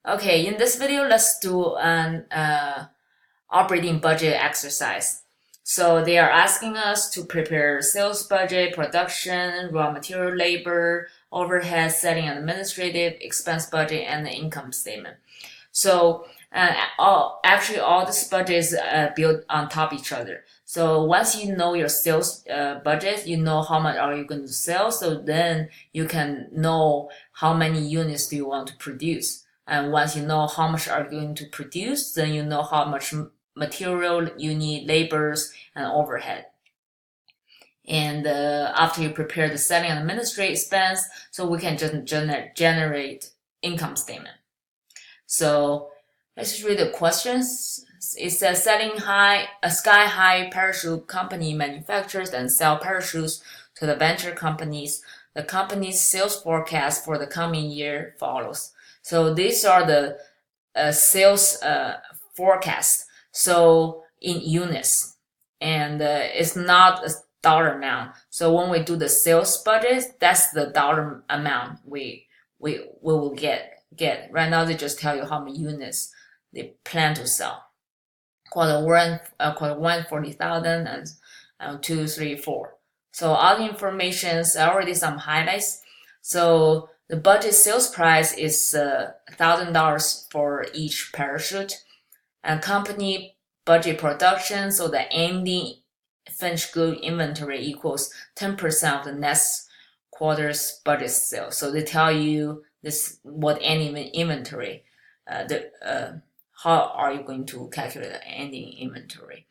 Okay, in this video, let's do an operating budget exercise. So they are asking us to prepare sales budget, production, raw material, labor, overhead, selling and administrative expense budget, and the income statement. So actually all this budget is built on top of each other. So once you know your sales budget, you know how much are you going to sell. So then you can know how many units do you want to produce. And once you know how much are you going to produce, then you know how much material you need, labors, and overhead. And after you prepare the selling and administrative expense, so we can just generate income statement. So let's just read the questions. It says selling high a sky high parachute company manufactures and sell parachutes to the venture companies. The company's sales forecast for the coming year follows. So these are the sales forecast. So in units, and it's not a dollar amount. So when we do the sales budget, that's the dollar amount we will get. Right now they just tell you how many units they plan to sell. Quarter one 40,000 and 2, 3, 4. So all the information is already some highlights. So the budget sales price is $1,000 for each parachute, and company budget production. So the ending finished good inventory equals 10% of the next quarter's budget sales. So they tell you this what ending inventory, how are you going to calculate the ending inventory.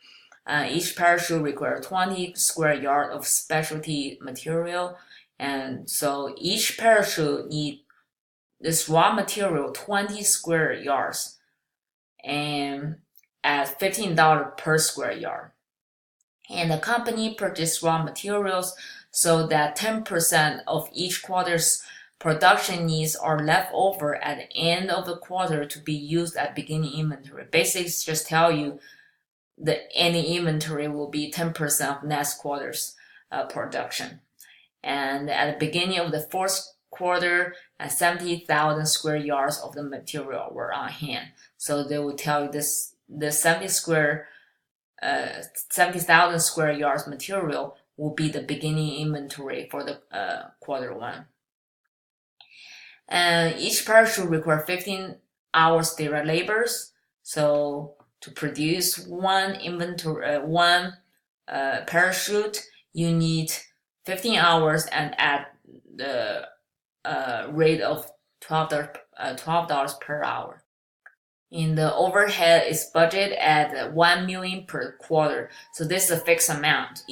Each parachute requires 20 square yard of specialty material, and so each parachute need this raw material 20 square yards and at $15 per square yard. And the company purchased raw materials so that 10% of each quarter's production needs are left over at the end of the quarter to be used at beginning inventory. Basically, just tell you the ending inventory will be 10% of next quarter's production. And at the beginning of the fourth quarter, 70,000 square yards of the material were on hand. So they will tell you the 70,000 square yards material will be the beginning inventory for the quarter one. And each parachute requires 15 hours direct labors. So to produce one parachute, you need 15 hours and at the rate of $12 per hour. In the overhead is budgeted at 1 million per quarter. So this is a fixed amount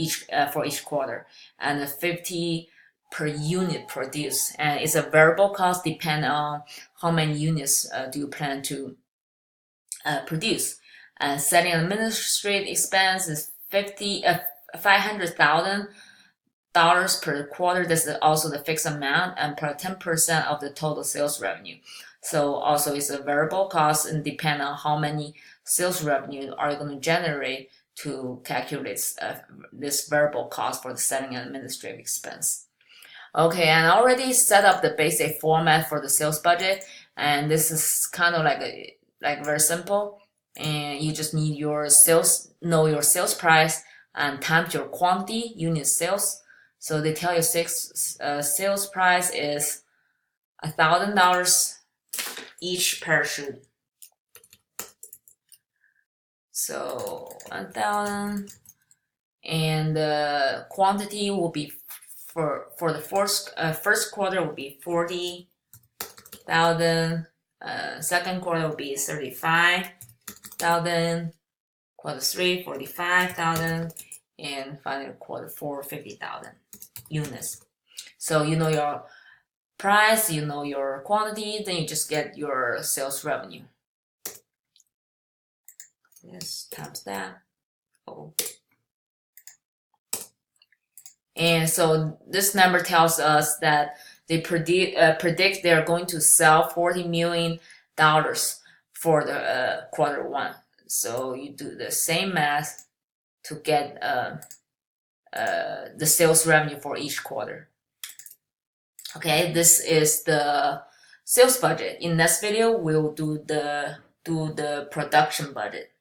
for each quarter, and 50 per unit produced. And it's a variable cost depending on how many units do you plan to produce. And selling and administrative expense is $500,000 per quarter. This is also the fixed amount and per 10% of the total sales revenue. So also it's a variable cost and depend on how many sales revenue are you going to generate to calculate this variable cost for the selling and administrative expense. Okay, and I already set up the basic format for the sales budget, and this is kind of like very simple. And you just need your know your sales price and times your quantity unit sales. So they tell you sales price is $1,000 each parachute. So 1,000, and the quantity will be for the first quarter will be 40,000. Second quarter will be 35,000. Quarter 3, 45,000, and final quarter 4, 50,000 units. So you know your price, you know your quantity, then you just get your sales revenue. Yes, times that. Oh. And so this number tells us that they predict they're going to sell $40 million for the quarter one. So you do the same math to get the sales revenue for each quarter. Okay, this is the sales budget. In next video, we'll do the production budget.